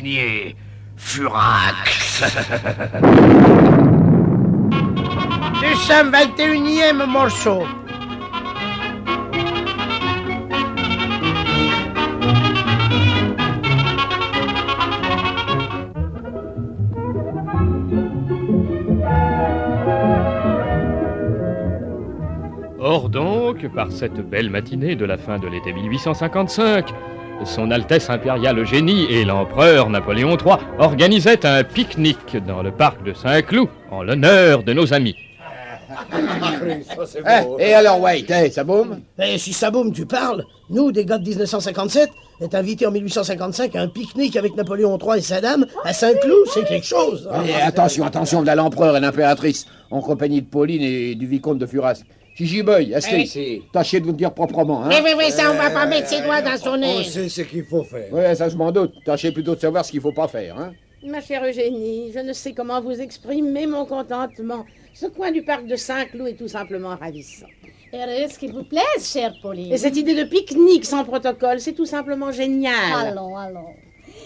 signé Furax. Du 121e morceau. Or donc, par cette belle matinée de la fin de l'été 1855, Son Altesse impériale Eugénie et l'empereur Napoléon III organisaient un pique-nique dans le parc de Saint-Cloud en l'honneur de nos amis. Et alors, White, ça boum? Et si ça boum, tu parles? Nous, des gars de 1957, est invités en 1855 à un pique-nique avec Napoléon III et sa dame à Saint-Cloud, c'est quelque chose. Et attention, là, l'empereur et l'impératrice, en compagnie de Pauline et du vicomte de Furasque. Boy, Astrid, tâchez de vous dire proprement, hein? Oui, ça, on va pas mettre ses doigts dans son nez. On sait ce qu'il faut faire. Ouais, ça je m'en doute. Tâchez plutôt de savoir ce qu'il faut pas faire, hein? Ma chère Eugénie, je ne sais comment vous exprimer mon contentement. Ce coin du parc de Saint-Cloud est tout simplement ravissant. Heureuse qu'il vous plaise, chère Pauline. Et cette idée de pique-nique sans protocole, c'est tout simplement génial. Allons.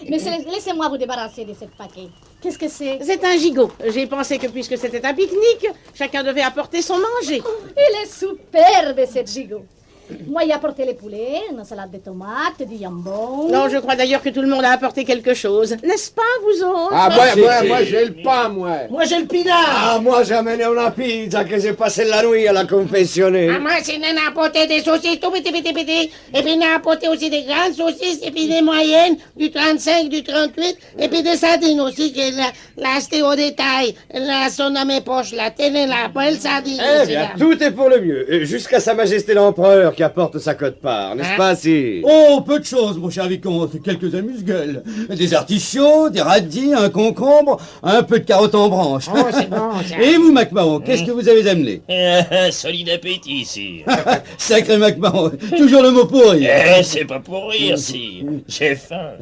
Mais laissez-moi vous débarrasser de ce paquet. Qu'est-ce que c'est? C'est un gigot. J'ai pensé que puisque c'était un pique-nique, chacun devait apporter son manger. Il est superbe, ce gigot. Moi, j'ai apporté les poulets, une salade de tomates, du jambon. Non, je crois d'ailleurs que tout le monde a apporté quelque chose. N'est-ce pas, vous autres? Ah, moi, j'ai le pain, moi. Moi, j'ai le pinard. Ah, moi, j'ai amené una pizza que j'ai passé la nuit à la confessionnée. Ah, moi, c'est n'a apporté des saucisses tout petit. Et puis, n'a apporté aussi des grandes saucisses, et puis des moyennes, du 35, du 38, et puis des sardines aussi, que l'a acheté au détail. Là, sont dans mes poches, là. Tenez la belle sardine. Eh bien, tout est pour le mieux. Jusqu'à Sa Majesté l'Empereur qui apporte sa quote-part, n'est-ce pas, si? Oh, peu de choses, mon cher vicomte. Quelques amuse-gueules. Des artichauts, des radis, un concombre, un peu de carottes en branche. Oh, c'est bon, ça. Et vous, MacMahon, qu'est-ce que vous avez amené? Solide appétit, sire. Sacré MacMahon, toujours le mot pour rire. C'est pas pour rire, sire. J'ai faim.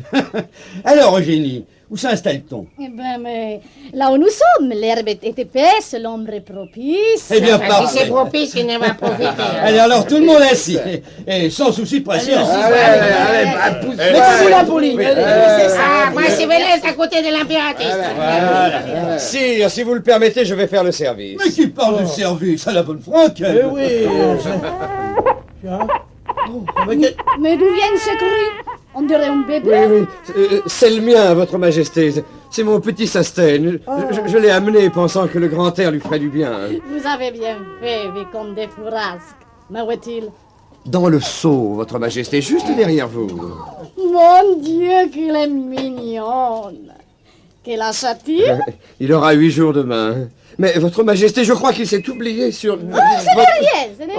Alors, Eugénie, où s'installe-t-on? Eh ben, mais là où nous sommes, l'herbe est épaisse, l'ombre est propice. Eh bien, Si parfait. c'est propice, il ne va profiter. Allez, alors, tout le monde assis. Et sans souci de pression. Allez, pousse. Mettez-vous là, Pauline. Ah, moi, c'est Vélez à côté de l'impératrice. Sire, si vous le permettez, je vais faire le service. Mais qui parle de service à la bonne franquette? Eh oui. Tiens. Mais d'où vient ce cri? On dirait un bébé. Oui, c'est le mien, votre majesté. C'est mon petit Sastène. Je l'ai amené pensant que le grand air lui ferait du bien. Vous avez bien fait, vicomte de Furasque. Mais où est-il? Dans le seau, votre majesté, juste derrière vous. Mon Dieu, qu'il est mignonne. Quel âge-t-il? Il aura 8 jours demain. Mais votre majesté, je crois qu'il s'est oublié sur... C'est rien.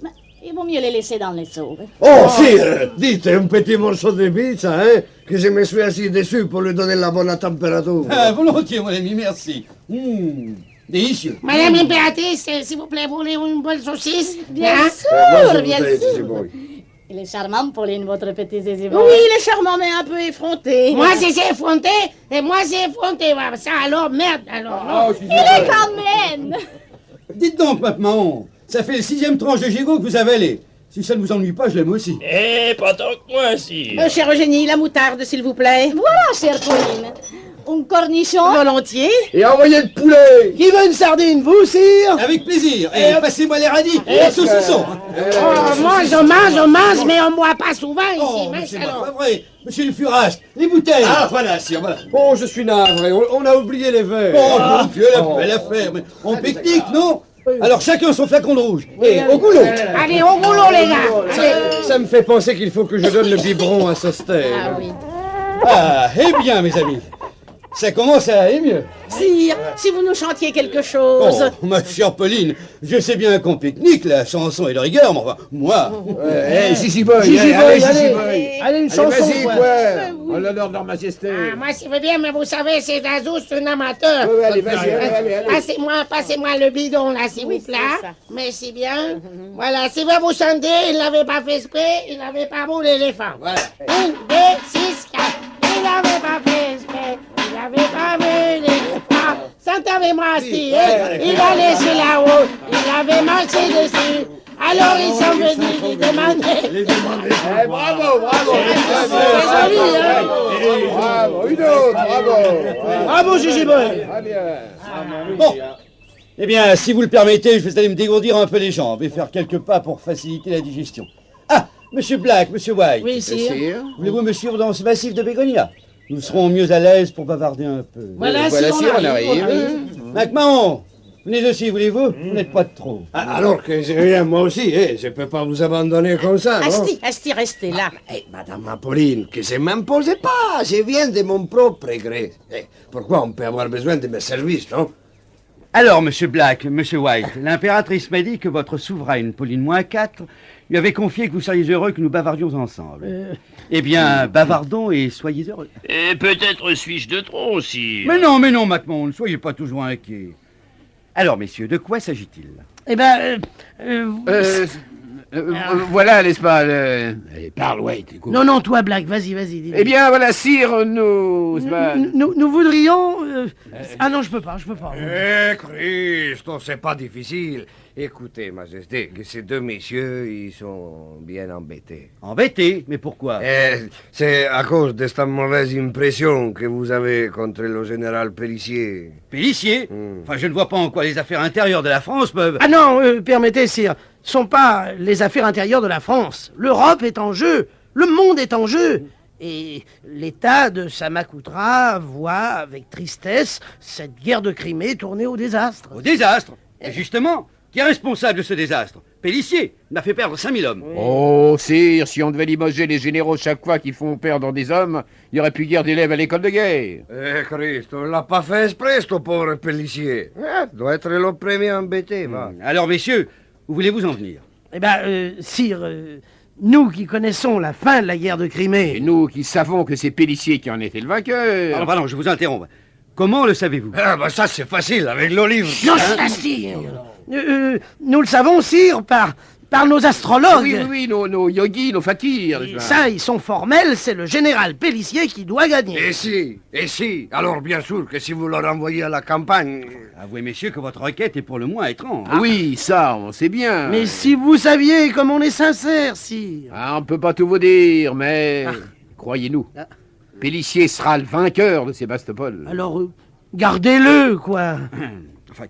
Mais il vaut mieux les laisser dans les seaux. Oh, sire, dites un petit morceau de pizza, hein, que je me suis assis dessus pour lui donner la bonne température. Ah, volontiers, mon ami, merci. Délicieux. Madame l'impératrice, s'il vous plaît, voulez une bonne saucisse? Bien Hein? sûr, bien sûr. Il est charmant, Pauline, votre petit zézibon. Oui, il est charmant, mais un peu effronté. Moi, c'est effronté, et moi, c'est effronté. Voilà, ça, alors, merde, alors. Il est quand même. Dites donc, MacMahon, ça fait le 6e tranche de gigot que vous avalez. Si ça ne vous ennuie pas, je l'aime aussi. Pas tant que moi, sire. Chère Eugénie, la moutarde, s'il vous plaît. Voilà, chère Pauline. Un cornichon. Volontiers. Et envoyez le poulet. Qui veut une sardine, vous, sire? Avec plaisir. Et passez-moi les radis et les saucissons. Oh, on mange, mais on boit pas souvent ici. Oh, mais mince c'est alors. pas vrai. Monsieur le Furasque, les bouteilles. Ah, voilà, sire, voilà. Oh, je suis navré, on a oublié les verres. Oh, mon Dieu, la belle affaire. Mais on pique-nique, non? Alors chacun son flacon de rouge. Et au goulot. Allez, au boulot, les gars. Allez. Ça me fait penser qu'il faut que je donne le biberon à Sastène. Ah oui. Ah, eh bien, mes amis. Ça commence à aller mieux. Sire, si vous nous chantiez quelque Oh, chose. ma chère Pauline, je sais bien qu'on pique-nique, la chanson est de rigueur, mais enfin, moi... Gigi Boy, Gigi allez, Boy, Gigi allez. Boy. Allez, une Allez, chanson, vas-y, quoi. quoi. En l'honneur de leur majesté. Ah, moi, si vous bien, mais vous savez, c'est Dazou, c'est un amateur. Oui, allez, vas-y, allez. Passez-moi le bidon, là, s'il vous plaît. Merci bien. Voilà, si vous vous sentez, il n'avait pas fait exprès, il n'avait pas moulé l'éléphant. Voilà. 1, 2, 6, 4. Il n'avait pas fait exprès, il n'avait pas moulé l'éléphant. Sentez-moi, Asti, il a laissé là-haut, il elle avait marché dessus. Alors ils sont venus lui demander. Bravo, bravo. C'est joli, hein? Bravo, une autre, bravo. Bravo, Gigi Boy. Très bien. Bon. Eh bien, si vous le permettez, je vais aller me dégourdir un peu les jambes et faire quelques pas pour faciliter la digestion. Ah, Monsieur Black, Monsieur White. Oui, sire. Voulez-vous me suivre dans ce massif de bégonia? Nous serons mieux à l'aise pour bavarder un peu. Voilà, Voilà, sire, sire, on arrive. MacMahon, venez aussi, voulez-vous? Vous n'êtes pas de trop. Alors que j'ai rien, moi aussi, je peux pas vous abandonner comme ça, non? Asti, restez là. Madame Apolline, que je m'imposez pas, je viens de mon propre gré. Pourquoi on peut avoir besoin de mes services, non? Alors, Monsieur Black, Monsieur White, l'impératrice m'a dit que votre souveraine, Pauline -4, lui avait confié que vous seriez heureux que nous bavardions ensemble. Eh bien, bavardons et soyez heureux. Et peut-être suis-je de trop, sire. Mais non, MacMahon, ne soyez pas toujours inquiets. Alors, messieurs, de quoi s'agit-il? Eh ben, Voilà, n'est-ce pas Allez, parle, White, écoute. non, toi, Black, vas-y, dis. Eh bien, voilà, sire, nous... Nous voudrions... Ah non, je peux pas. Christ, c'est pas difficile. Écoutez, Majesté, que ces deux messieurs, ils sont bien embêtés. Embêtés? Mais pourquoi? C'est à cause de cette mauvaise impression que vous avez contre le général Pélissier. Pélissier? Enfin, je ne vois pas en quoi les affaires intérieures de la France peuvent... Ah non, permettez, sire, ce sont pas les affaires intérieures de la France. L'Europe est en jeu, le monde est en jeu. Et l'État de Samakoutra voit avec tristesse cette guerre de Crimée tourner au désastre. Au désastre? Et justement, qui est responsable de ce désastre? Pélissier m'a fait perdre 5000 hommes. Oh, sire, si on devait limoger les généraux chaque fois qu'ils font perdre des hommes, il n'y aurait plus guère d'élèves à l'école de guerre. Christ, on l'a pas fait exprès, ce pauvre Pélissier. Doit être le premier embêté, va. Alors, messieurs, où voulez-vous en venir? Eh ben, sire, nous qui connaissons la fin de la guerre de Crimée... Et nous qui savons que c'est Pélissier qui en était le vainqueur. Pardon, je vous interromps. Comment le savez-vous? Ça c'est facile, avec l'olive. Non, asti, nous le savons, sire, par nos astrologues. Oui, nos yogis, nos fakirs. Et ça, ils sont formels, c'est le général Pélissier qui doit gagner. Et si, alors bien sûr que si vous leur envoyez à la campagne... Avouez, messieurs, que votre requête est pour le moins étrange. Oui, ça, on sait bien. Mais si vous saviez comme on est sincère, sire. On peut pas tout vous dire, mais... Croyez-nous, Pélissier sera le vainqueur de Sébastopol. Alors, gardez-le, quoi. Enfin,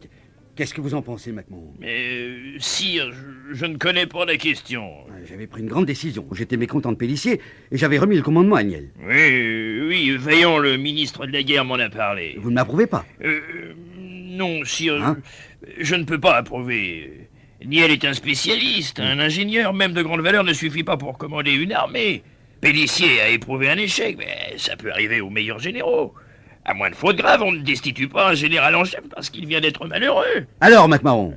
qu'est-ce que vous en pensez, MacMahon? Mais, sire, je ne connais pas la question. J'avais pris une grande décision. J'étais mécontent de Pélissier et j'avais remis le commandement à Niel. Oui, Vaillant, le ministre de la guerre, m'en a parlé. Vous ne m'approuvez pas? Non, sire, je ne peux pas approuver. Niel est un spécialiste, un ingénieur, même de grande valeur, ne suffit pas pour commander une armée. Pélissier a éprouvé un échec, mais ça peut arriver aux meilleurs généraux. À moins de faute grave, on ne destitue pas un général en chef parce qu'il vient d'être malheureux. Alors, MacMahon?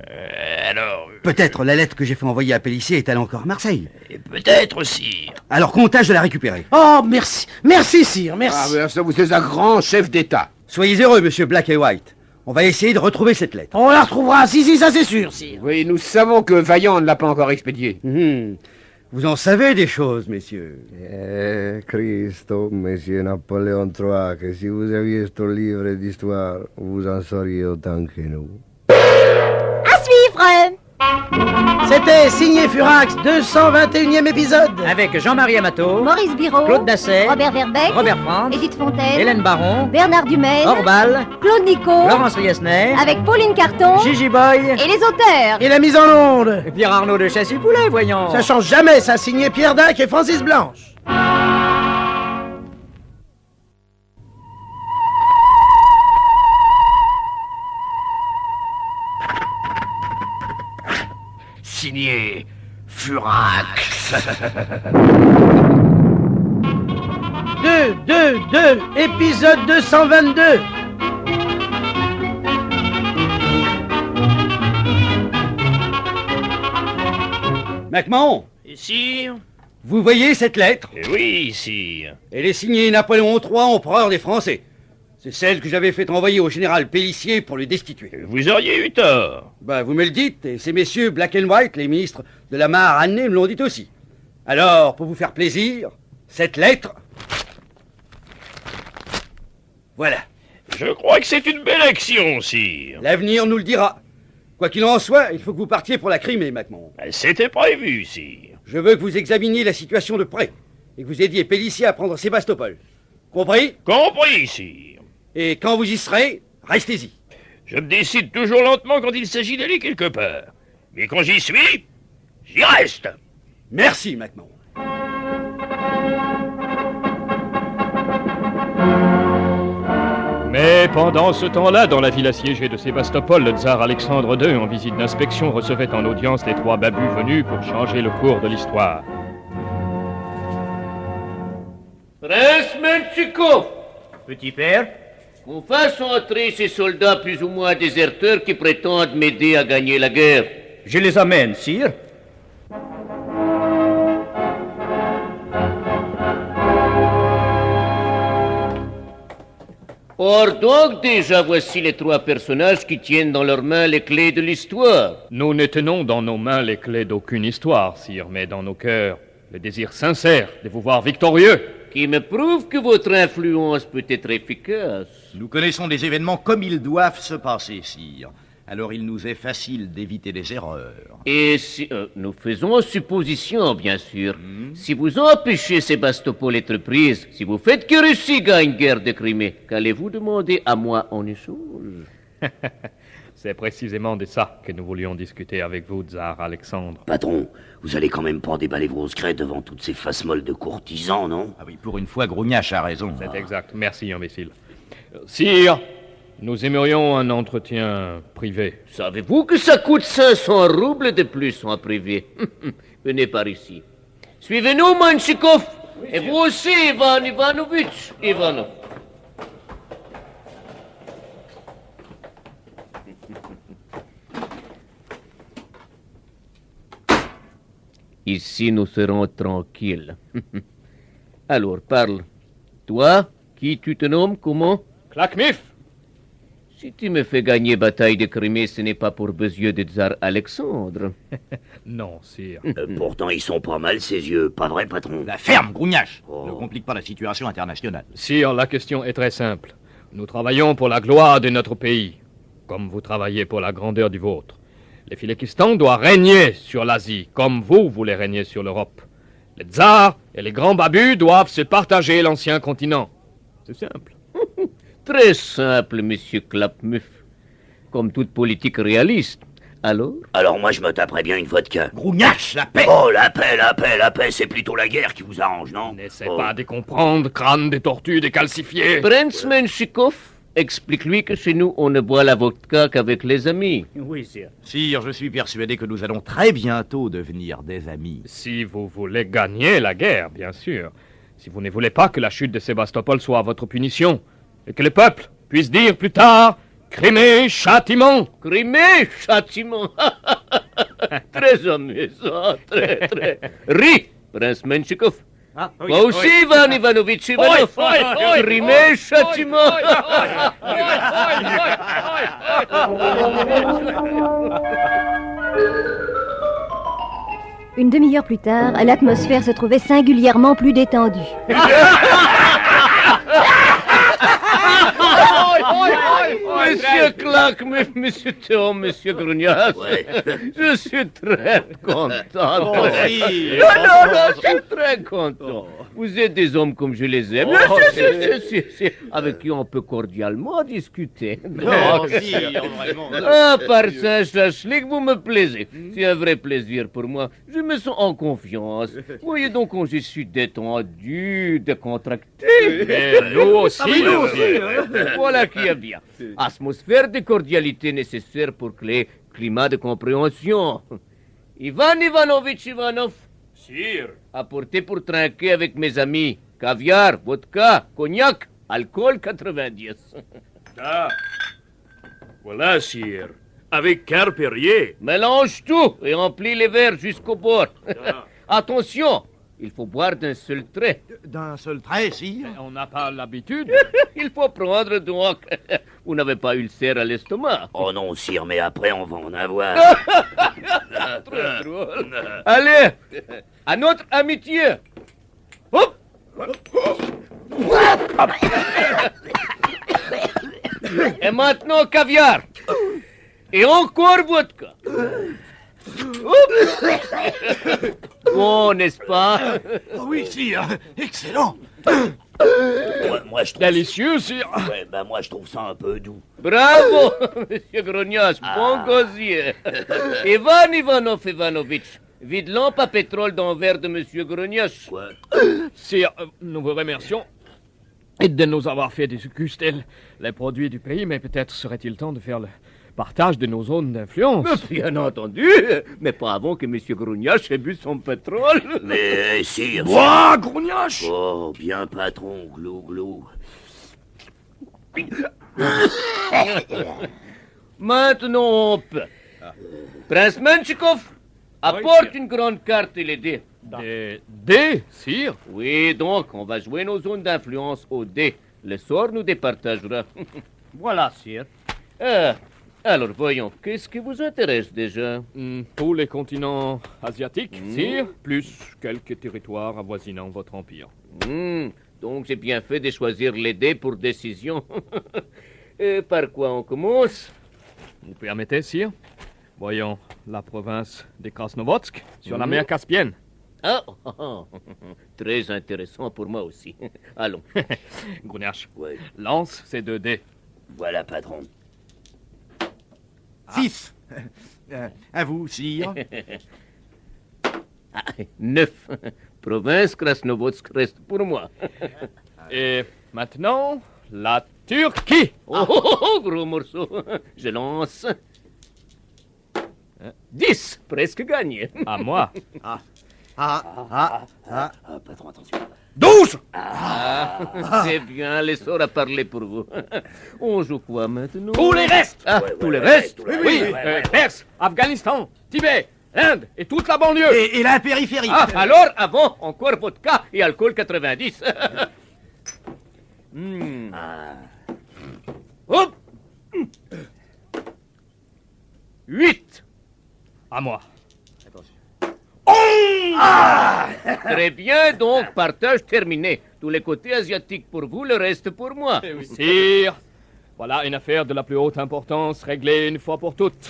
Peut-être la lettre que j'ai fait envoyer à Pélissier est-elle encore à Marseille? Peut-être, sire. Alors, comptage de la récupérer. Oh, merci. Merci, sire, merci. Ah, ça, vous êtes un grand chef d'État. Soyez heureux, monsieur Black et White. On va essayer de retrouver cette lettre. On la retrouvera, si, ça c'est sûr, sire. Oui, nous savons que Vaillant ne l'a pas encore expédié. Vous en savez des choses, messieurs. Christo, monsieur Napoléon III, que si vous aviez ce livre d'histoire, vous en sauriez autant que nous. À suivre! C'était signé Furax, 221e épisode. Avec Jean-Marie Amato, Maurice Biraud, Claude Dasset, Robert Verbeck, Robert Franck, Edith Fontaine, Hélène Baron, Bernard Dumaine, Orbal, Claude Nico, Laurence Riesner, avec Pauline Carton, Gigi Boy et les auteurs. Et la mise en onde. et Pierre Arnaud de Chassis-Poulet, voyons. Ça change jamais, ça signé Pierre Dac et Francis Blanche. Signé Furax. 2, épisode 222. MacMahon, Sire? vous voyez cette lettre? Oui, sire. Elle est signée Napoléon III, empereur des Français. C'est celle que j'avais fait envoyer au général Pélissier pour le destituer. Vous auriez eu tort. Vous me le dites, et ces messieurs Black and White, les ministres de la Maharanné, me l'ont dit aussi. Alors, pour vous faire plaisir, cette lettre... Voilà. Je crois que c'est une belle action, sire. L'avenir nous le dira. Quoi qu'il en soit, il faut que vous partiez pour la Crimée, MacMahon. C'était prévu, sire. Je veux que vous examiniez la situation de près et que vous aidiez Pélissier à prendre Sébastopol. Compris? Compris, sire. Et quand vous y serez, restez-y. Je me décide toujours lentement quand il s'agit d'aller quelque part. Mais quand j'y suis, j'y reste. Merci, MacMahon. Mais pendant ce temps-là, dans la ville assiégée de Sébastopol, le tsar Alexandre II, en visite d'inspection, recevait en audience les 3 babus venus pour changer le cours de l'histoire. Prince Menchikov, Petit père, qu'on fasse entrer ces soldats plus ou moins déserteurs qui prétendent m'aider à gagner la guerre. je les amène, sire. Or donc déjà voici les 3 personnages qui tiennent dans leurs mains les clés de l'histoire. Nous ne tenons dans nos mains les clés d'aucune histoire, sire, mais dans nos cœurs, le désir sincère de vous voir victorieux. Qui me prouve que votre influence peut être efficace. Nous connaissons les événements comme ils doivent se passer, sire. Alors il nous est facile d'éviter les erreurs. Et si... nous faisons supposition, bien sûr. Si vous empêchez Sébastopol d'être prise, si vous faites que Russie gagne guerre de Crimée, qu'allez-vous demander à moi en échange? C'est précisément de ça que nous voulions discuter avec vous, tsar Alexandre. Patron, vous allez quand même pas déballer vos secrets devant toutes ces faces molles de courtisans, non? Ah oui, pour une fois, Grognache a raison. C'est exact. Merci, imbécile. Sire, nous aimerions un entretien privé. Savez-vous que ça coûte 500 roubles de plus en privé? Venez par ici. Suivez-nous, Menchikov. Et vous aussi, Ivan Ivanovitch Ivanov. Ici, nous serons tranquilles. Alors, parle. Toi, qui tu te nommes, comment? Claquemif! Si tu me fais gagner bataille de Crimée, ce n'est pas pour besoin de tsar Alexandre. Non, sire. Pourtant, ils sont pas mal, ces yeux. Pas vrai, patron? La ferme, Grognache. Oh. Ne complique pas la situation internationale. Sire, la question est très simple. Nous travaillons pour la gloire de notre pays, comme vous travaillez pour la grandeur du vôtre. Le Philékistan doit régner sur l'Asie, comme vous voulez régner sur l'Europe. Les tsars et les grands babus doivent se partager l'ancien continent. C'est simple. Très simple, monsieur Clapmuf. Comme toute politique réaliste. Alors? Alors moi, je me taperais bien une vodka. Grognache, la paix! Oh, la paix, c'est plutôt la guerre qui vous arrange, non? N'essaie pas de comprendre, crâne des tortues décalcifiées. Prince Menchikov, explique-lui que chez nous, on ne boit la vodka qu'avec les amis. Oui, sire. Sire, je suis persuadé que nous allons très bientôt devenir des amis. Si vous voulez gagner la guerre, bien sûr. Si vous ne voulez pas que la chute de Sébastopol soit votre punition, et que le peuple puisse dire plus tard Crimée, châtiment. Crimée, châtiment. Très amusant, très. Ris, Prince Menchikov. Ah, oui, Moi aussi, oui. Ivan Ivanovitch Ivanov. Crimée, châtiment. Une demi-heure plus tard, l'atmosphère se trouvait singulièrement plus détendue. Monsieur Claquemuf, monsieur Tom, monsieur Grognache, je suis très content. Oh, Non, je suis très content. Vous êtes des hommes comme je les aime. Si, avec qui on peut cordialement discuter. Par Saint-Chachlik, vous me plaisez. C'est un vrai plaisir pour moi. Je me sens en confiance. Voyez donc quand je suis détendu, décontracté. Mais nous aussi. Voilà qui est bien. Atmosphère de cordialité nécessaire pour créer climat de compréhension. Ivan Ivanovitch Ivanov. Sire. Apportez pour trinquer avec mes amis caviar, vodka, cognac, alcool 90. Ah, voilà, sire. Avec Car Perrier. Mélange tout et remplis les verres jusqu'au bord. Attention, il faut boire d'un seul trait. D'un seul trait, sire? On n'a pas l'habitude. Il faut prendre donc. Vous n'avez pas ulcère à l'estomac. Oh non, sire, mais après, on va en avoir. Très drôle. Allez, à notre amitié. Hop. Et maintenant, caviar. Et encore vodka. Bon, n'est-ce pas? Oui, sire. Excellent. Moi, je trouve... Délicieux, sire. Ouais, bah moi, je trouve ça un peu doux. Bravo, monsieur Grognas, bon gosier. Ivan Ivanovitch, vide lampe à pétrole dans le verre de monsieur Grognas. Sire, nous vous remercions de nous avoir fait déguster les produits du pays, mais peut-être serait-il temps de faire le partage de nos zones d'influence. Bien entendu, mais pas avant que monsieur Grognas ait bu son pétrole. Mais sire... Bois, Grognas! Oh, bien patron, glou glou. Maintenant on peut. Prince Menchikov, apporte une grande carte et les dés. Des dés, sire? Oui, donc, on va jouer nos zones d'influence au dés. Le sort nous départagera. Voilà, sire. Alors, voyons, qu'est-ce qui vous intéresse déjà? Tous les continents asiatiques, sire, plus quelques territoires avoisinant votre empire. Donc, j'ai bien fait de choisir les dés pour décision. Par quoi on commence? Vous permettez, sire? Voyons, la province des Krasnovodsk, sur la mer Caspienne. Très intéressant pour moi aussi. Allons. Grognas, lance ces 2 dés. Voilà, patron. 6. À vous, sire. 9. Province Krasnovodsk reste pour moi. Et maintenant, la Turquie. Gros morceau. Je lance. 10. Presque gagné. À moi. Patron, attention. 12. C'est bien, les sorts à parler pour vous. On joue quoi maintenant? Tous les restes. Tous les restes? Oui, Perse, Afghanistan, Tibet, Inde et toute la banlieue. Et la périphérie. Alors, avant, encore vodka et alcool 90. Hop. 8. À moi. Très bien, donc, partage terminé. Tous les côtés asiatiques pour vous, le reste pour moi. Sire, voilà une affaire de la plus haute importance réglée une fois pour toutes.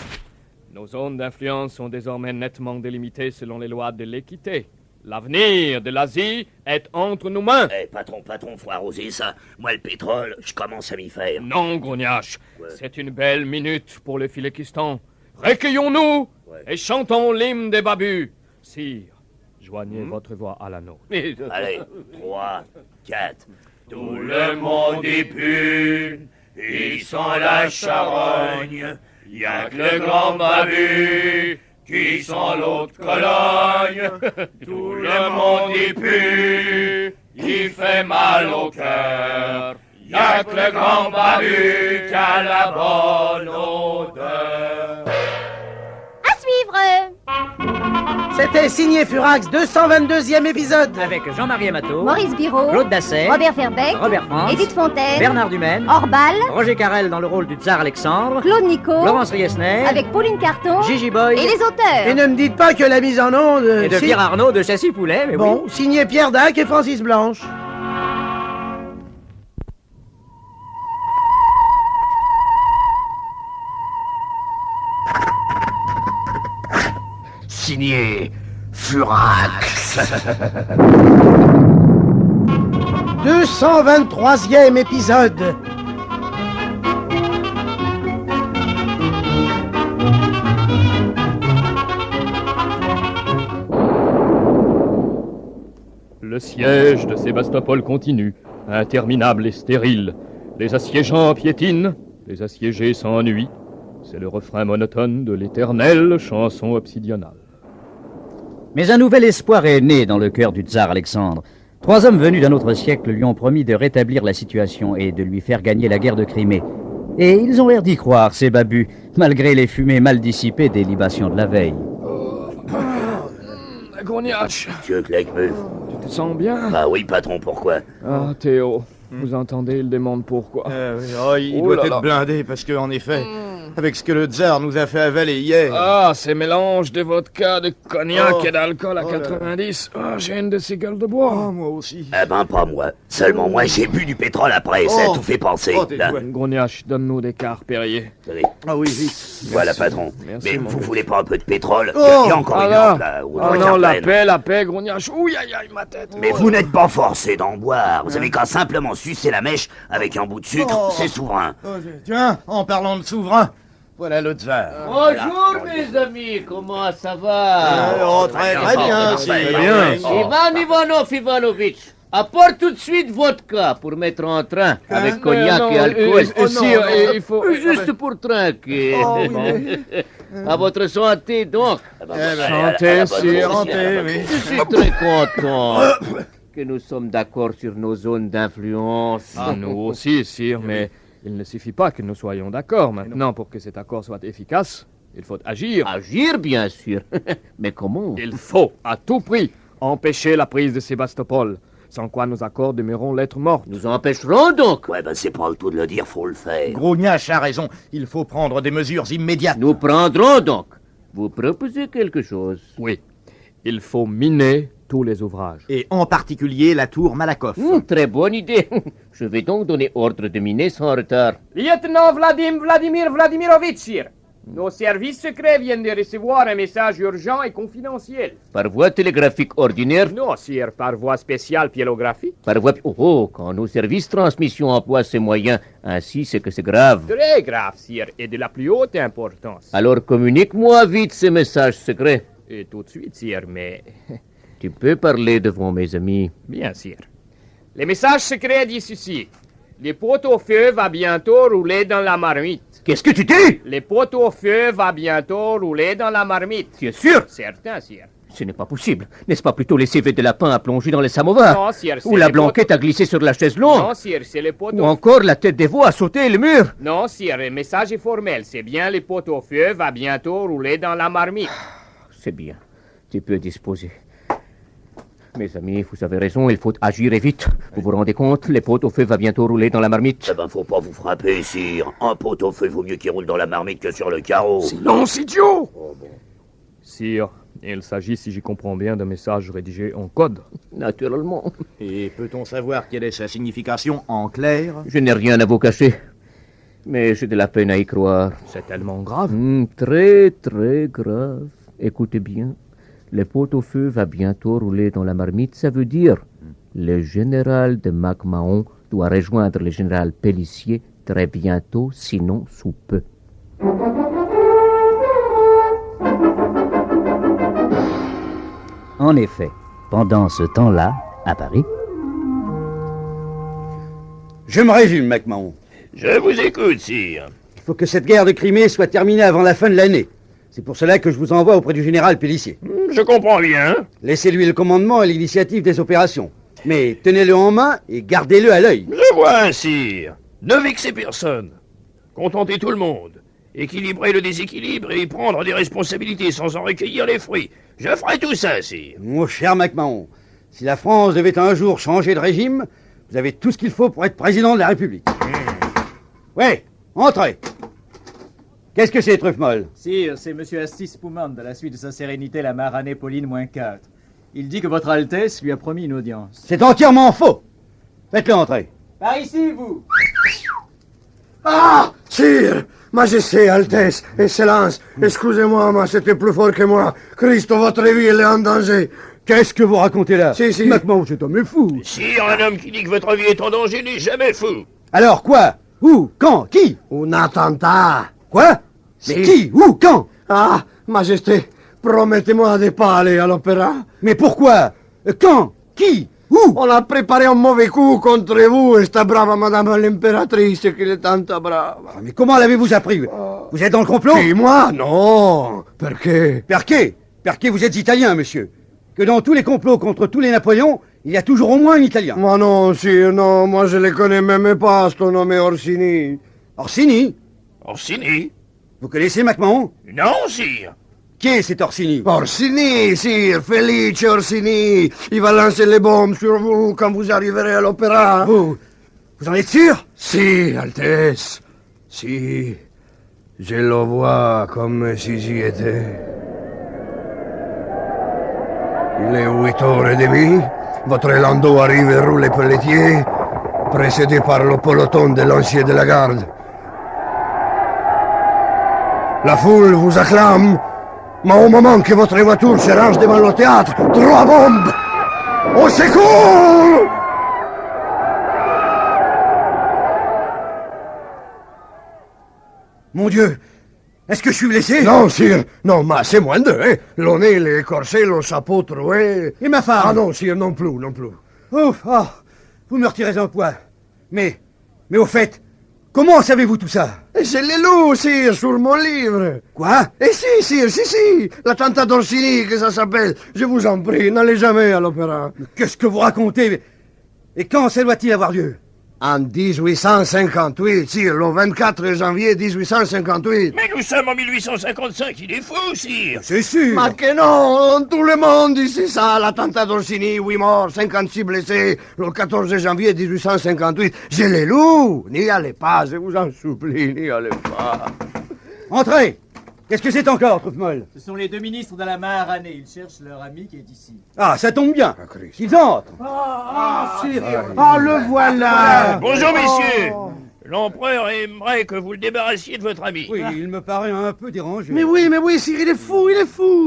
Nos zones d'influence sont désormais nettement délimitées selon les lois de l'équité. L'avenir de l'Asie est entre nos mains. Patron, faut arroser ça. Moi, le pétrole, je commence à m'y faire. Non, Grognas, c'est une belle minute pour le Philékistan. Recueillons-nous et chantons l'hymne des babus. Sire, joignez votre voix à la nôtre. Allez, 3, 4. Tout le monde est pune, il sent la charogne. Y'a que le grand babu qui sent l'autre Cologne. Tout le monde est pu, il fait mal au cœur. Y'a que le grand babu qui a la bonne odeur. À suivre. C'était signé Furax, 222e épisode. Avec Jean-Marie Amato, Maurice Biraud, Claude Dasset, Robert Ferbeck, Robert France, Edith Fontaine, Bernard Dumaine, Orbal, Roger Carrel dans le rôle du tsar Alexandre, Claude Nico, Laurence Riesner, avec Pauline Carton, Gigi Boy et les auteurs. Et ne me dites pas que la mise en onde... et de Pierre Arnaud de Châssis Poulet, mais Bon, oui. signé Pierre Dac et Francis Blanche. Signé Furax. 223e épisode. Le siège de Sébastopol continue, interminable et stérile. Les assiégeants piétinent, les assiégés s'ennuient. C'est le refrain monotone de l'éternelle chanson obsidionale. Mais un nouvel espoir est né dans le cœur du tsar Alexandre. 3 hommes venus d'un autre siècle lui ont promis de rétablir la situation et de lui faire gagner la guerre de Crimée. Et ils ont l'air d'y croire, ces babus, malgré les fumées mal dissipées des libations de la veille. Grognas, Monsieur Clegmeuf. tu te sens bien? Ah oui, patron, pourquoi? Ah, Théo, vous entendez, il demande pourquoi. Il doit être blindé parce que, en effet, avec ce que le tsar nous a fait avaler hier. Ah, ces mélanges de vodka, de cognac Oh. et d'alcool à Oh là 90. Ah, j'ai une de ces gueules de bois. Oh, moi aussi. Eh ben, pas moi. Seulement moi, j'ai bu du pétrole après, ça a Oh. tout fait penser. Oh, Là. Grognache, donne-nous des quarts, Perrier. Tenez. Ah oui, vite. Voilà, Merci. patron. Merci, Mais mon vous gars. voulez pas un peu de pétrole? Oh. Il y a encore Ah une là. lampe, là. Où Ah non, la paix, Grognache. Ouh, aïe, aïe, ma tête. Mais vous n'êtes pas forcé d'en boire. Vous avez qu'à simplement sucer la mèche avec un bout de sucre. Oh. C'est souverain. Oh, tiens, en parlant de souverain, voilà le tsar. Bonjour mes amis, comment ça va? Oh, très bien, Très bien. Ivan Ivanov Ivanovitch, apporte tout de suite vodka pour mettre en train avec cognac non, et alcool. sire, il faut... Juste pour trinquer. Oh, oui, À votre santé donc. Santé, sire. Je suis très content que nous sommes d'accord sur nos zones d'influence. Ah, nous aussi, sire, mais il ne suffit pas que nous soyons d'accord. Maintenant, pour que cet accord soit efficace, il faut agir. Agir, bien sûr. Mais comment? Il faut, à tout prix, empêcher la prise de Sébastopol, sans quoi nos accords demeureront lettres mortes. Nous empêcherons donc. Ouais, ben c'est pas le tout de le dire, faut le faire. Grognache a raison. Il faut prendre des mesures immédiates. Nous prendrons donc. Vous proposez quelque chose? Oui. Il faut miner tous les ouvrages. Et en particulier la tour Malakoff. Très bonne idée. Je vais donc donner ordre de miner sans retard. Lieutenant Vladimir Vladimirovitch, sire. Nos services secrets viennent de recevoir un message urgent et confidentiel. Par voie télégraphique ordinaire? Non, sire, par voie spéciale pyélographique. Par voie... Oh, quand nos services transmission emploient ces moyens, ainsi c'est que c'est grave. Très grave, sire, et de la plus haute importance. Alors communique-moi vite ces messages secrets. Et tout de suite, sire, mais... Tu peux parler devant mes amis. Bien, sire. Les messages secrets disent ceci. Les pot-au-feu va bientôt rouler dans la marmite. Qu'est-ce que tu dis? Les pot-au-feu va bientôt rouler dans la marmite. Tu es sûr? Certain, sire. Ce n'est pas possible. N'est-ce pas plutôt les CV de lapin à plonger dans les samovars? Non, sire, Ou la blanquette à glisser sur la chaise longue? Non, sire, c'est les pot-au-feu. Ou encore la tête des veaux à sauter le mur? Non, sire, le message est formel. C'est bien les pot-au-feu va bientôt rouler dans la marmite. C'est bien. Tu peux disposer. Mes amis, vous avez raison, il faut agir et vite. Vous vous rendez compte, les pot-au-feu va bientôt rouler dans la marmite. Eh ben, faut pas vous frapper, sire. Un pot-au-feu vaut mieux qu'il roule dans la marmite que sur le carreau. Silence, idiot! Sire, il s'agit, si j'y comprends bien, d'un message rédigé en code. Naturellement. Et peut-on savoir quelle est sa signification en clair? Je n'ai rien à vous cacher. Mais j'ai de la peine à y croire. C'est tellement grave. Très, très grave. Écoutez bien. Le pot-au-feu va bientôt rouler dans la marmite. Ça veut dire le général de MacMahon doit rejoindre le général Pélissier très bientôt, sinon sous peu. En effet, pendant ce temps-là, à Paris... Je me résume, MacMahon. Je vous écoute, sire. Il faut que cette guerre de Crimée soit terminée avant la fin de l'année. C'est pour cela que je vous envoie auprès du général Pélissier. Je comprends bien. Laissez-lui le commandement et l'initiative des opérations. Mais tenez-le en main et gardez-le à l'œil. Je vois un sire. Ne vexez personne. Contentez tout le monde. Équilibrer le déséquilibre et prendre des responsabilités sans en recueillir les fruits. Je ferai tout ça, sire. Mon cher MacMahon, si la France devait un jour changer de régime, vous avez tout ce qu'il faut pour être président de la République. Ouais, entrez. Qu'est-ce que c'est, Truffemolle? Sire, c'est M. Astis Pouman, de la suite de sa sérénité la Maranée Pauline -4. Il dit que votre Altesse lui a promis une audience. C'est entièrement faux. Faites-le entrer. Par ici, vous. Ah! Sire! Majesté, Altesse, Excellence, excusez-moi, mais c'était plus fort que moi. Christ, votre vie, elle est en danger. Qu'est-ce que vous racontez là? Si. MacMahon, cet homme est fou. Sire, un homme qui dit que votre vie est en danger n'est jamais fou. Alors quoi? Où? Quand? Qui? Un attentat. Quoi? Mais qui? Où? Quand? Ah, Majesté, promettez-moi de pas aller à l'opéra. Mais pourquoi? Quand? Qui? Où? On a préparé un mauvais coup contre vous, esta brava madame l'impératrice, qui est tant brava. Mais comment l'avez-vous appris? Vous êtes dans le complot? Et moi? Non. Perché? Perché vous êtes italien, monsieur. Que dans tous les complots contre tous les Napoléons, il y a toujours au moins un Italien. Moi non, sire, non, moi je les connais même pas, ce nommé Orsini. Orsini? Orsini? Vous connaissez MacMahon? Non, sire. Qui est cet Orsini? Orsini, sire, Felice Orsini. Il va lancer les bombes sur vous quand vous arriverez à l'opéra. Vous en êtes sûr? Si, Altesse. Si. Je le vois comme si j'y étais. Il est 8h30. Votre landau arrive et roule les pelletiers, précédé par le peloton de lanciers de la garde. La foule vous acclame, mais au moment que votre voiture se range devant le théâtre, 3 bombes! Au secours! Mon Dieu! Est-ce que je suis blessé? Non, sire. Non, mais c'est moins d'eux, hein. Le nez, les écorché, le chapeau troué. Et ma femme? Ah non, sire, non plus, non plus. Ouf! Oh, vous me retirez un poids. Mais au fait, comment savez-vous tout ça? Et je l'ai lu, sire, sur mon livre. Quoi? Et si, sire, si. L'attentat d'Orsini, que ça s'appelle. Je vous en prie, n'allez jamais à l'opéra. Qu'est-ce que vous racontez? Et quand ça doit-il avoir lieu? En 1858, sire, le 24 janvier 1858. Mais nous sommes en 1855, il est fou, sire. C'est sûr. Mais que non, tout le monde dit c'est ça, l'attentat d'Orsini, 8 morts, 56 blessés, le 14 janvier 1858. Je l'ai lu, n'y allez pas, je vous en supplie, n'y allez pas. Entrez! Qu'est-ce que c'est encore, Truffemolle? Ce sont les 2 ministres de la Maharanée. Ils cherchent leur ami qui est ici. Ah, ça tombe bien. Qu'ils entrent. Sire. Ah, le voilà. Bonjour, messieurs. L'empereur aimerait que vous le débarrassiez de votre ami. Oui, il me paraît un peu dérangé. Mais oui, sire, il est fou.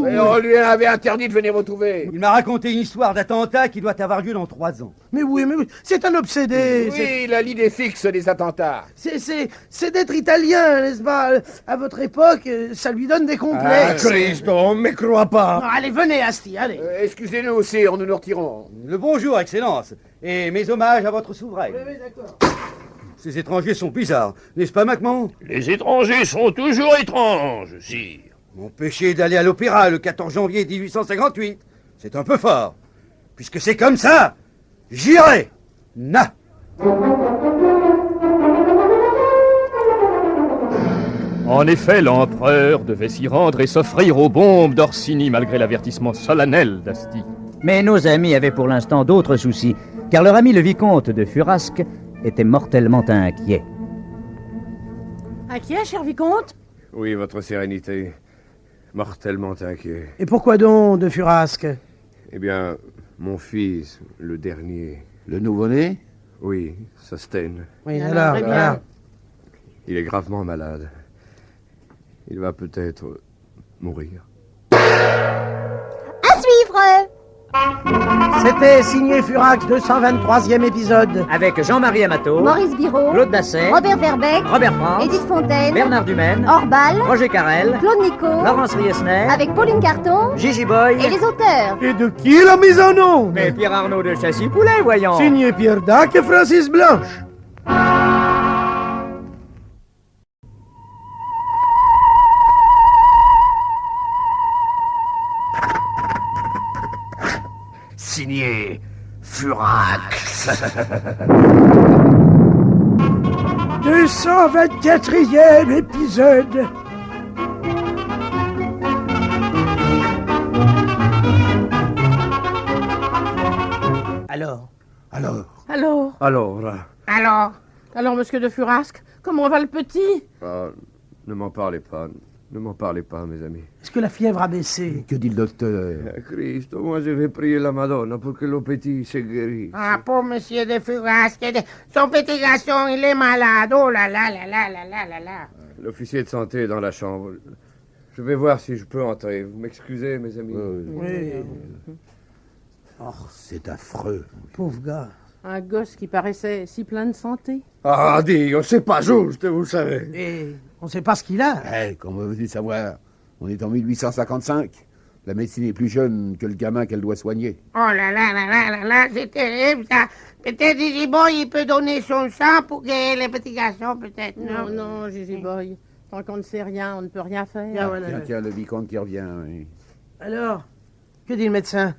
Et on lui avait interdit de venir vous trouver. Il m'a raconté une histoire d'attentat qui doit avoir lieu dans 3 ans. Mais oui, c'est un obsédé. Oui, il a l'idée fixe des attentats. C'est d'être italien, n'est-ce pas? À votre époque, ça lui donne des complexes. Ah, Christ, on ne me croit pas. Non, allez, venez, Asti, allez. Excusez-nous, sire, nous nous retirons. Le bonjour, Excellence, et mes hommages à votre souverain. Oui, d'accord. Ces étrangers sont bizarres, n'est-ce pas, Macmahon? Les étrangers sont toujours étranges, sire. M'empêcher d'aller à l'opéra le 14 janvier 1858, c'est un peu fort. Puisque c'est comme ça, j'irai. Na. En effet, l'empereur devait s'y rendre et s'offrir aux bombes d'Orsini malgré l'avertissement solennel d'Asti. Mais nos amis avaient pour l'instant d'autres soucis, car leur ami le vicomte de Furasque était mortellement inquiet. Inquiet, cher vicomte? Oui, votre sérénité. Mortellement inquiet. Et pourquoi donc, de Furasque? Eh bien, mon fils, le dernier. Le nouveau-né? Oui, Sostène. Oui, alors. Il est gravement malade. Il va peut-être mourir. À suivre! C'était signé Furax, 223e épisode. Avec Jean-Marie Amato, Maurice Biraud, Claude Basset, Robert Verbeck, Robert France, Edith Fontaine, Bernard Dumaine, Orbal, Roger Carrel, Claude Nico, Laurence Riesner, avec Pauline Carton, Gigi Boy et les auteurs. Et de qui la mise en onde? Mais Pierre Arnaud de Châssis-Poulet, voyons. Signé Pierre Dac et Francis Blanche. Signé Furax. 224e épisode. Alors, monsieur de Furasque, comment va le petit? Ah, ne m'en parlez pas. Ne m'en parlez pas, mes amis. Est-ce que la fièvre a baissé? Que dit le docteur? Christ, moi je vais prier la Madonna pour que le petit se guérisse. Ah, pauvre monsieur de Furasque, son petit garçon, il est malade. Oh là là là là là là là là. L'officier de santé est dans la chambre. Je vais voir si je peux entrer. Vous m'excusez, mes amis? Oui. Oh, c'est affreux. Pauvre gars. Un gosse qui paraissait si plein de santé. Ah, dis, c'est pas juste, vous savez. Et on sait pas ce qu'il a. Comment vous savoir? On est en 1855. La médecine est plus jeune que le gamin qu'elle doit soigner. Oh là là là là là là, c'est terrible ça. Peut-être Gigi Boy, il peut donner son sang pour guérir les petits garçons, peut-être, non? Non, Gigi Boy. Tant qu'on ne sait rien, on ne peut rien faire. Ah, voilà. Tiens, le vicomte qui revient. Oui. Alors, que dit le médecin?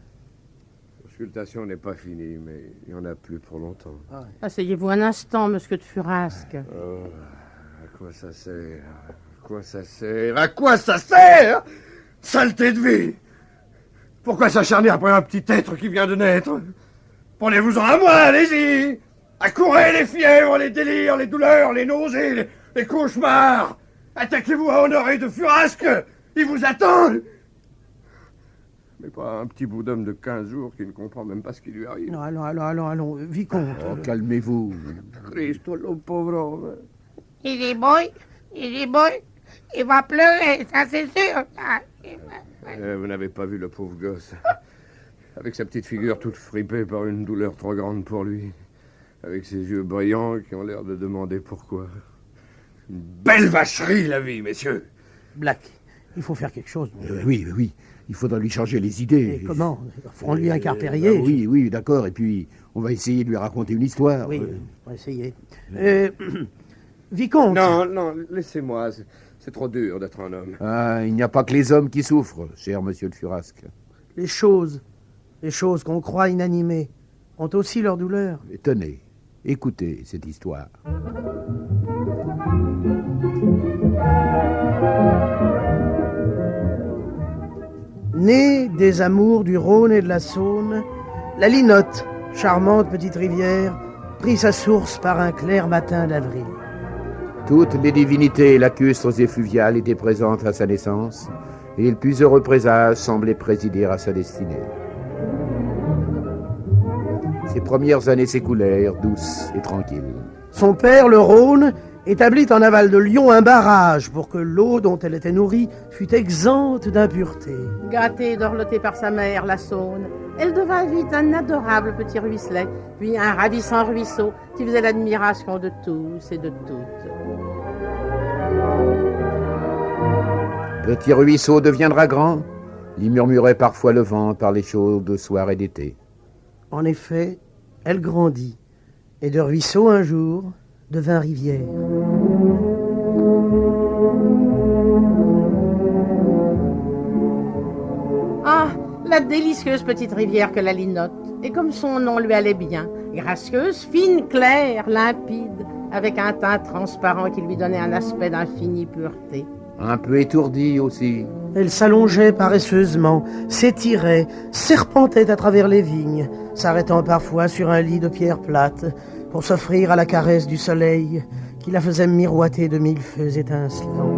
La consultation n'est pas finie, mais il n'y en a plus pour longtemps. Asseyez-vous un instant, monsieur de Furasque. À quoi ça sert? À quoi ça sert? À quoi ça sert? Saleté de vie! Pourquoi s'acharner après un petit être qui vient de naître? Prenez-vous-en à moi, allez-y! Accourez les fièvres, les délires, les douleurs, les nausées, les cauchemars! Attaquez-vous à Honoré de Furasque! Il vous attend! Mais pas un petit bout d'homme de 15 jours qui ne comprend même pas ce qui lui arrive. Non, allons, vicomte. Oh, calmez-vous. Christo, le pauvre homme. Il est bon, il va pleurer, ça c'est sûr. Vous n'avez pas vu le pauvre gosse. Avec sa petite figure toute fripée par une douleur trop grande pour lui. Avec ses yeux brillants qui ont l'air de demander pourquoi. Une belle vacherie, la vie, messieurs. Black, il faut faire quelque chose. Oui. Il faudra lui changer les idées. Et comment? Offrons-lui un quart Perrier. Oui, d'accord. Et puis, on va essayer de lui raconter une histoire. Oui, on va essayer. Vicomte. Non, laissez-moi. C'est trop dur d'être un homme. Ah, il n'y a pas que les hommes qui souffrent, cher monsieur de Furasque. Les choses qu'on croit inanimées, ont aussi leur douleur. Mais tenez, écoutez cette histoire. Née des amours du Rhône et de la Saône, la Linotte, charmante petite rivière, prit sa source par un clair matin d'avril. Toutes les divinités lacustres et fluviales étaient présentes à sa naissance, et le plus heureux présage semblait présider à sa destinée. Ses premières années s'écoulèrent, douces et tranquilles. Son père, le Rhône, établit en aval de Lyon un barrage pour que l'eau dont elle était nourrie fût exempte d'impureté. Gâtée et dorlotée par sa mère, la Saône, elle devint vite un adorable petit ruisselet, puis un ravissant ruisseau qui faisait l'admiration de tous et de toutes. Petit ruisseau deviendra grand, y murmurait parfois le vent par les chaudes soirées d'été. En effet, elle grandit, et de ruisseau un jour devint rivière. Ah, la délicieuse petite rivière que la Linotte, et comme son nom lui allait bien, gracieuse, fine, claire, limpide, avec un teint transparent qui lui donnait un aspect d'infinie pureté. Un peu étourdie aussi. Elle s'allongeait paresseusement, s'étirait, serpentait à travers les vignes, s'arrêtant parfois sur un lit de pierre plate pour s'offrir à la caresse du soleil qui la faisait miroiter de mille feux étincelants.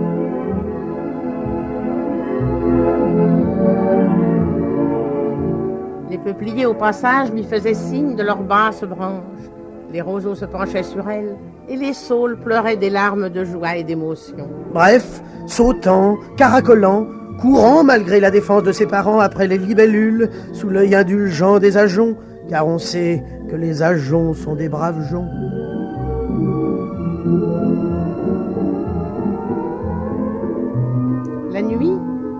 Les peupliers au passage lui faisaient signe de leurs basses branches. Les roseaux se penchaient sur elle, et les saules pleuraient des larmes de joie et d'émotion. Bref, sautant, caracolant, courant malgré la défense de ses parents après les libellules, sous l'œil indulgent des ajoncs, car on sait que les ajoncs sont des braves joncs. La nuit,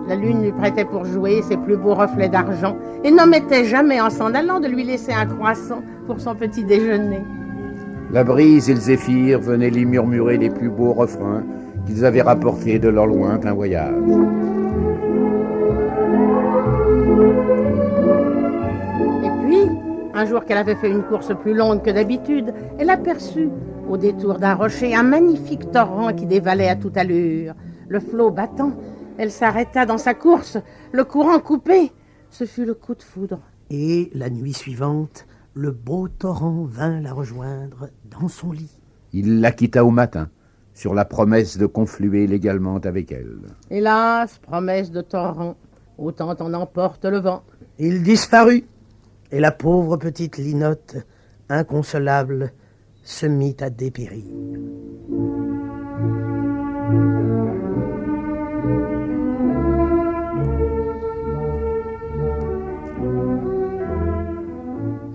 la lune lui prêtait pour jouer ses plus beaux reflets d'argent et n'omettait jamais en s'en allant de lui laisser un croissant pour son petit déjeuner. La brise et le zéphyr venaient lui murmurer les plus beaux refrains qu'ils avaient rapportés de leur lointain voyage. Et puis, un jour qu'elle avait fait une course plus longue que d'habitude, elle aperçut, au détour d'un rocher, un magnifique torrent qui dévalait à toute allure. Le flot battant, elle s'arrêta dans sa course, le courant coupé. Ce fut le coup de foudre. Et la nuit suivante, le beau torrent vint la rejoindre dans son lit. Il la quitta au matin, sur la promesse de confluer légalement avec elle. Hélas, promesse de torrent, autant en emporte le vent. Il disparut, et la pauvre petite Linotte, inconsolable, se mit à dépérir.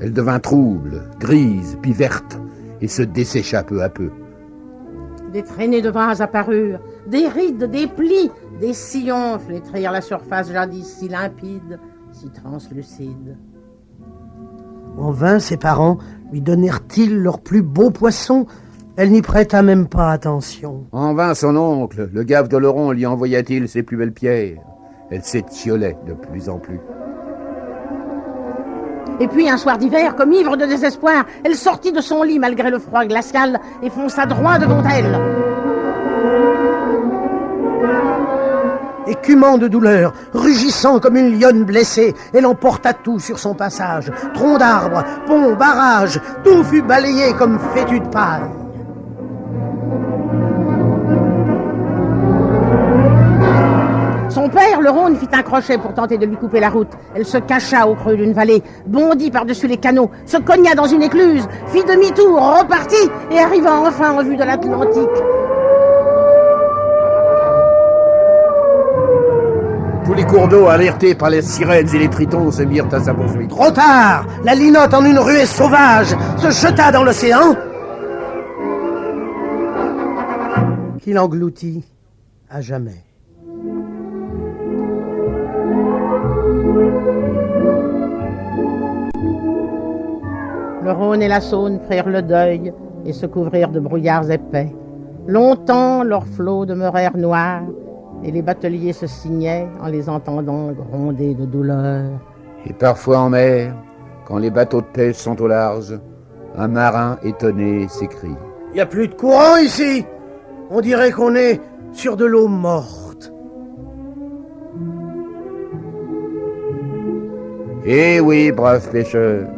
Elle devint trouble, grise, puis verte, et se dessécha peu à peu. Des traînées de vase apparurent, des rides, des plis, des sillons flétrirent la surface jadis si limpide, si translucide. En vain, ses parents lui donnèrent-ils leurs plus beaux poissons. Elle n'y prêta même pas attention. En vain, son oncle, le gave d'Oloron, lui envoya-t-il ses plus belles pierres. Elle s'étiolait de plus en plus. Et puis, un soir d'hiver, comme ivre de désespoir, elle sortit de son lit malgré le froid glacial et fonça droit devant elle. Écumant de douleur, rugissant comme une lionne blessée, elle emporta tout sur son passage. Troncs d'arbres, ponts, barrages, tout fut balayé comme fétu de paille. Son père, le Rhône, fit un crochet pour tenter de lui couper la route. Elle se cacha au creux d'une vallée, bondit par-dessus les canaux, se cogna dans une écluse, fit demi-tour, repartit et arriva enfin en vue de l'Atlantique. Tous les cours d'eau, alertés par les sirènes et les tritons, se mirent à sa poursuite. Trop tard! La linotte, en une ruée sauvage, se jeta dans l'océan, qu'il engloutit à jamais. Le Rhône et la Saône prirent le deuil et se couvrirent de brouillards épais. Longtemps, leurs flots demeurèrent noirs et les bateliers se signaient en les entendant gronder de douleur. Et parfois en mer, quand les bateaux de pêche sont au large, un marin étonné s'écrie. Il n'y a plus de courant ici. On dirait qu'on est sur de l'eau morte. Eh oui, braves pêcheurs,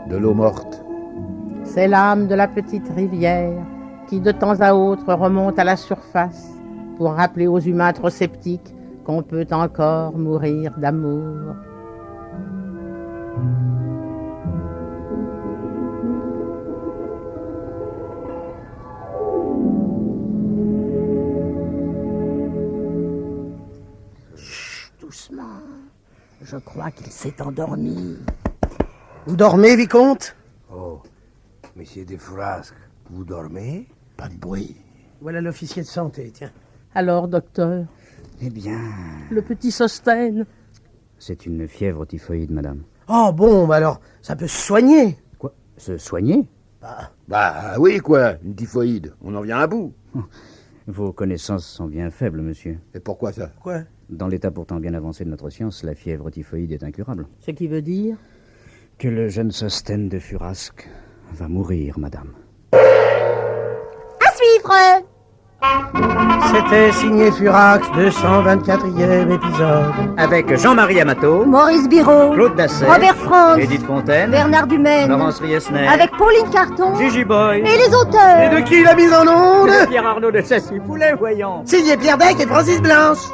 de l'eau morte. C'est l'âme de la petite rivière qui de temps à autre remonte à la surface pour rappeler aux humains trop sceptiques qu'on peut encore mourir d'amour. Chut, doucement. Je crois qu'il s'est endormi. Vous dormez, vicomte? Oh, monsieur de Furasque, vous dormez? Pas de bruit. Voilà l'officier de santé, tiens. Alors, docteur? Eh bien... Le petit Sostène? C'est une fièvre typhoïde, madame. Oh bon, bah alors, ça peut se soigner. Quoi? Se soigner? Bah oui, quoi, une typhoïde, on en vient à bout. Vos connaissances sont bien faibles, monsieur. Et pourquoi ça? Quoi? Dans l'état pourtant bien avancé de notre science, la fièvre typhoïde est incurable. Ce qui veut dire? Que le jeune Sostène de Furasque va mourir, madame. À suivre! C'était signé Furax, 224e épisode. Avec Jean-Marie Amato, Maurice Biraud, Claude Dasset, Robert Franz, Edith Fontaine, Bernard Dumaine, Laurence Riesner, avec Pauline Carton, Gigi Boy, et les auteurs. Et de qui la mise en onde? Pierre Arnaud de Sassy-Poulet, voyons. Signé Pierre Dac et Francis Blanche.